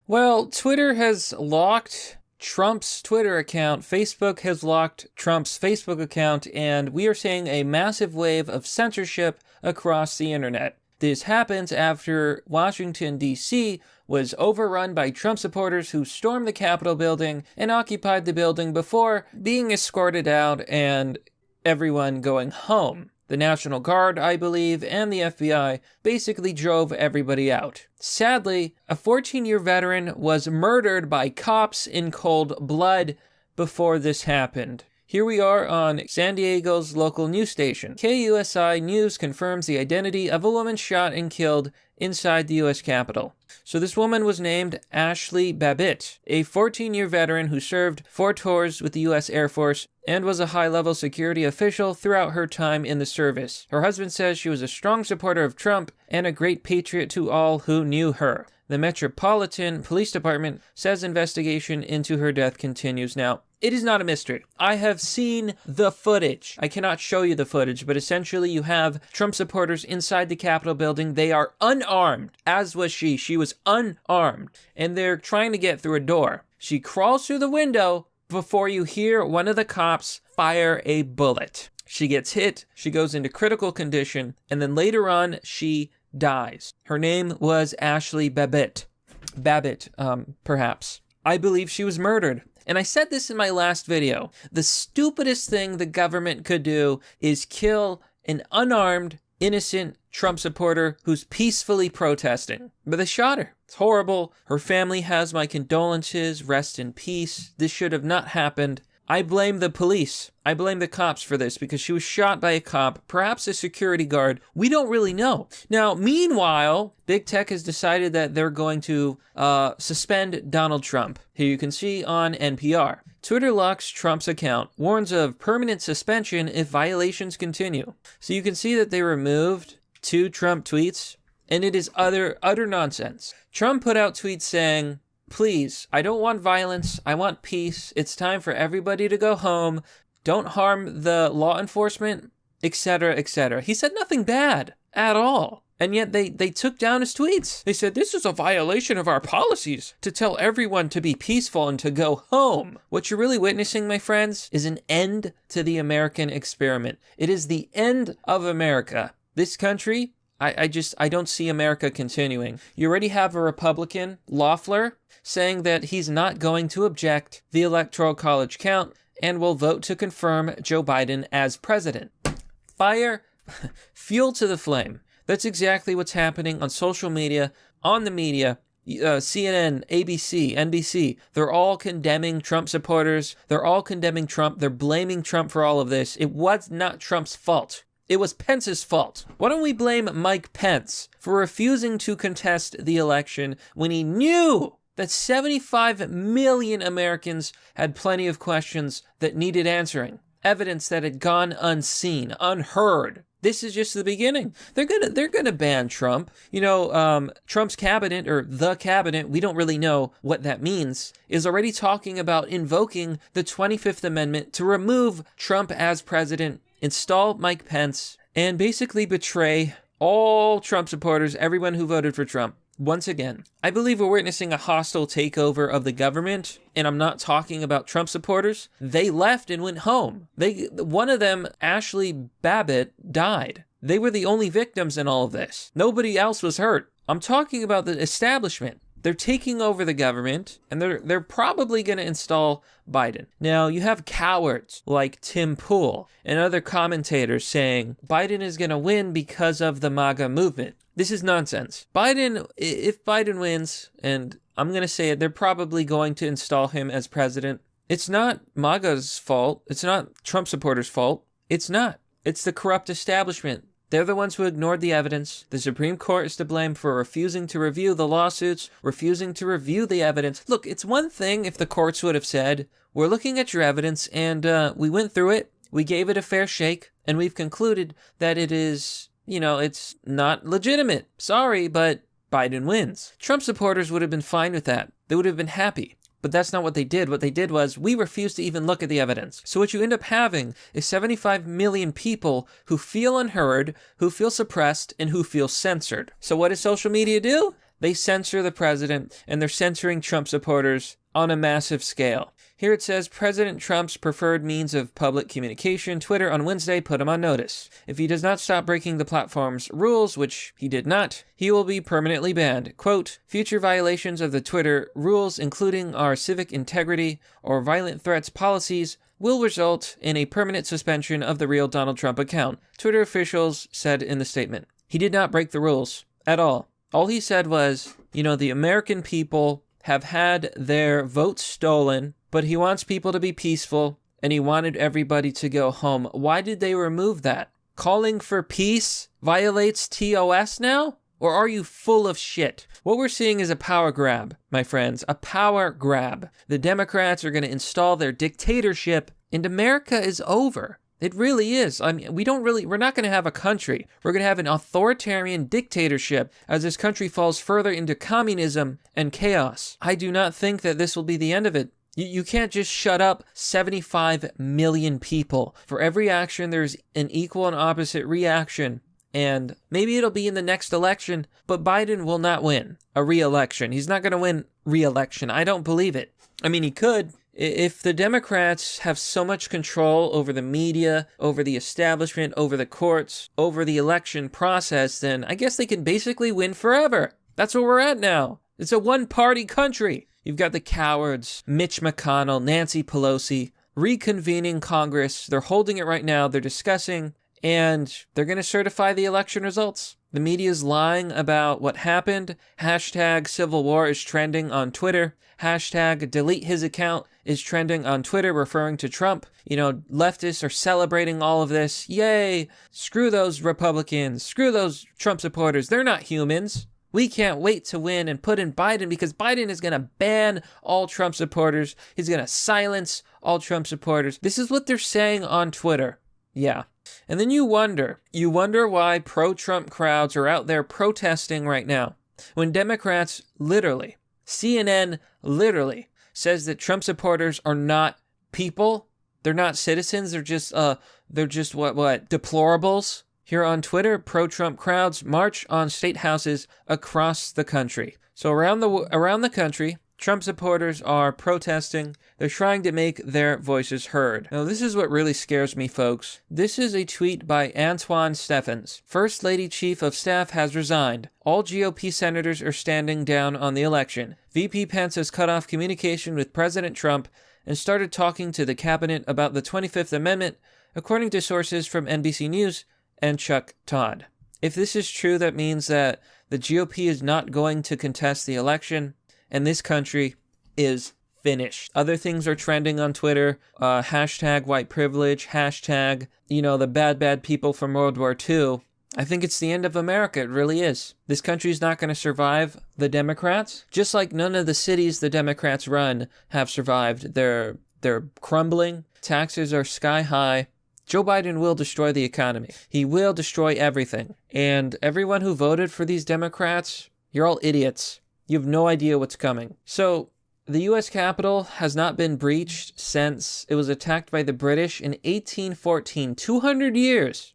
Well, Twitter has locked Trump's Twitter account, Facebook has locked Trump's Facebook account, and we are seeing a massive wave of censorship across the internet. This happens after Washington, D.C. was overrun by Trump supporters who stormed the Capitol building and occupied the building before being escorted out and everyone going home. The National Guard, I believe, and the FBI basically drove everybody out. Sadly, a 14-year veteran was murdered by cops in cold blood before this happened. Here we are on San Diego's local news station. KUSI News confirms the identity of a woman shot and killed inside the U.S. Capitol. So this woman was named Ashley Babbitt, a 14-year veteran who served 4 tours with the U.S. Air Force and was a high-level security official throughout her time in the service. Her husband says she was a strong supporter of Trump and a great patriot to all who knew her. The Metropolitan Police Department says investigation into her death continues. Now, it is not a mystery. I have seen the footage. I cannot show you the footage, but essentially you have Trump supporters inside the Capitol building. They are unarmed, as was she. She was unarmed, and they're trying to get through a door. She crawls through the window before you hear one of the cops fire a bullet. She gets hit, she goes into critical condition, and then later on, she dies. Her name was Ashley Babbitt. Perhaps. I believe she was murdered. And I said this in my last video. The stupidest thing the government could do is kill an unarmed, innocent Trump supporter who's peacefully protesting. But they shot her. It's horrible. Her family has my condolences. Rest in peace. This should have not happened. I blame the police. I blame the cops for this because she was shot by a cop, perhaps a security guard. We don't really know. Now, meanwhile, Big Tech has decided that they're going to suspend Donald Trump. Here you can see on NPR. Twitter locks Trump's account, warns of permanent suspension if violations continue. So you can see that they removed 2 Trump tweets, and it is utter nonsense. Trump put out tweets saying, "Please, I don't want violence. I want peace. It's time for everybody to go home. Don't harm the law enforcement," etc., etc. He said nothing bad at all. And yet they took down his tweets. They said, "This is a violation of our policies to tell everyone to be peaceful and to go home." What you're really witnessing, my friends, is an end to the American experiment. It is the end of America. This country, I don't see America continuing. You already have a Republican, Loeffler, saying that he's not going to object the Electoral College count and will vote to confirm Joe Biden as president. Fuel to the flame. That's exactly what's happening on social media, on the media. CNN, ABC, NBC, they're all condemning Trump supporters. They're all condemning Trump. They're blaming Trump for all of this. It was not Trump's fault. It was Pence's fault. Why don't we blame Mike Pence for refusing to contest the election when he knew that 75 million Americans had plenty of questions that needed answering? Evidence that had gone unseen, unheard. This is just the beginning. They're gonna ban Trump. You know, Trump's cabinet, or the cabinet, we don't really know what that means, is already talking about invoking the 25th Amendment to remove Trump as president, install Mike Pence, and basically betray all Trump supporters, everyone who voted for Trump. Once again, I believe we're witnessing a hostile takeover of the government, and I'm not talking about Trump supporters. They left and went home. One of them, Ashley Babbitt, died. They were the only victims in all of this. Nobody else was hurt. I'm talking about the establishment. They're taking over the government, and they're probably going to install Biden. Now, you have cowards like Tim Pool and other commentators saying Biden is going to win because of the MAGA movement. This is nonsense. If Biden wins, and I'm going to say it, they're probably going to install him as president. It's not MAGA's fault. It's not Trump supporters' fault. It's not. It's the corrupt establishment. They're the ones who ignored the evidence. The Supreme Court is to blame for refusing to review the lawsuits, refusing to review the evidence. Look, it's one thing if the courts would have said, "We're looking at your evidence, and we went through it, we gave it a fair shake, and we've concluded that it is, it's not legitimate. Sorry, but Biden wins." Trump supporters would have been fine with that. They would have been happy. But that's not what they did. What they did was, we refused to even look at the evidence. So what you end up having is 75 million people who feel unheard, who feel suppressed, and who feel censored. So what does social media do? They censor the president, and they're censoring Trump supporters on a massive scale. Here it says, President Trump's preferred means of public communication, Twitter, on Wednesday put him on notice. If he does not stop breaking the platform's rules, which he did not, he will be permanently banned. Quote, future violations of the Twitter rules, including our civic integrity or violent threats policies, will result in a permanent suspension of the real Donald Trump account, Twitter officials said in the statement. He did not break the rules at all. All he said was, the American people have had their votes stolen, but he wants people to be peaceful, and he wanted everybody to go home. Why did they remove that? Calling for peace violates TOS now? Or are you full of shit? What we're seeing is a power grab, my friends, a power grab. The Democrats are going to install their dictatorship, and America is over. It really is. I mean, we're not going to have a country. We're going to have an authoritarian dictatorship as this country falls further into communism and chaos. I do not think that this will be the end of it. You can't just shut up 75 million people. For every action, there's an equal and opposite reaction. And maybe it'll be in the next election, but Biden will not win a re-election. He's not going to win re-election. I don't believe it. I mean, he could. If the Democrats have so much control over the media, over the establishment, over the courts, over the election process, then I guess they can basically win forever. That's where we're at now. It's a one-party country. You've got the cowards, Mitch McConnell, Nancy Pelosi, reconvening Congress. They're holding it right now. They're discussing, and they're going to certify the election results. The media's lying about what happened. Hashtag Civil War is trending on Twitter. Hashtag delete his account is trending on Twitter, referring to Trump. Leftists are celebrating all of this. Yay! Screw those Republicans. Screw those Trump supporters. They're not humans. We can't wait to win and put in Biden because Biden is going to ban all Trump supporters. He's going to silence all Trump supporters. This is what they're saying on Twitter. Yeah. And then you wonder why pro-Trump crowds are out there protesting right now. When Democrats literally, CNN literally says that Trump supporters are not people. They're not citizens. They're just deplorables. Here on Twitter, pro-Trump crowds march on state houses across the country. So around the country, Trump supporters are protesting. They're trying to make their voices heard. Now, this is what really scares me, folks. This is a tweet by Antoine Steffens. First Lady Chief of Staff has resigned. All GOP senators are standing down on the election. VP Pence has cut off communication with President Trump and started talking to the cabinet about the 25th Amendment, according to sources from NBC News and Chuck Todd. If this is true, that means that the GOP is not going to contest the election, and this country is finished. Other things are trending on Twitter. Hashtag white privilege. Hashtag, the bad people from World War II. I think it's the end of America. It really is. This country is not going to survive the Democrats. Just like none of the cities the Democrats run have survived. They're crumbling. Taxes are sky high. Joe Biden will destroy the economy. He will destroy everything. And everyone who voted for these Democrats, you're all idiots. You have no idea what's coming. So, the U.S. Capitol has not been breached since it was attacked by the British in 1814. 200 years.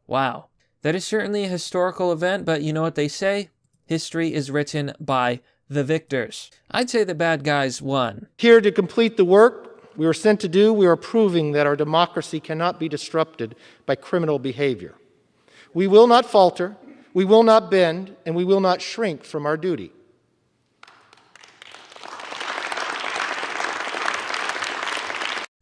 Wow. That is certainly a historical event, but you know what they say? History is written by the victors. I'd say the bad guys won. Here to complete the work we were sent to do, we are proving that our democracy cannot be disrupted by criminal behavior. We will not falter, we will not bend, and we will not shrink from our duty.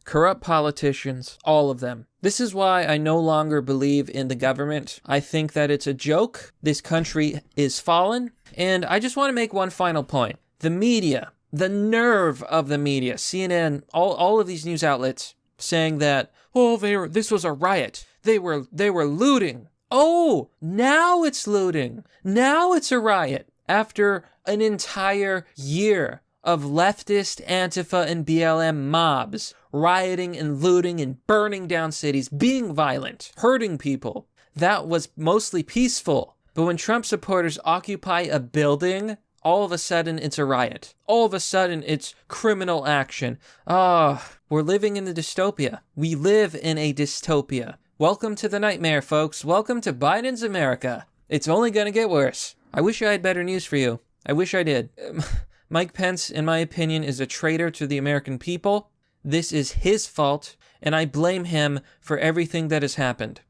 Corrupt politicians, all of them. This is why I no longer believe in the government. I think that it's a joke. This country is fallen. And I just want to make one final point. The media, the nerve of the media, CNN, all of these news outlets saying that, this was a riot. They were looting. Oh, now it's looting. Now it's a riot. After an entire year of leftist Antifa and BLM mobs rioting and looting and burning down cities, being violent, hurting people. That was mostly peaceful. But when Trump supporters occupy a building, all of a sudden it's a riot. All of a sudden it's criminal action. We're living in the dystopia. We live in a dystopia. Welcome to the nightmare, folks. Welcome to Biden's America. It's only going to get worse. I wish I had better news for you. I wish I did. Mike Pence, in my opinion, is a traitor to the American people. This is his fault, and I blame him for everything that has happened.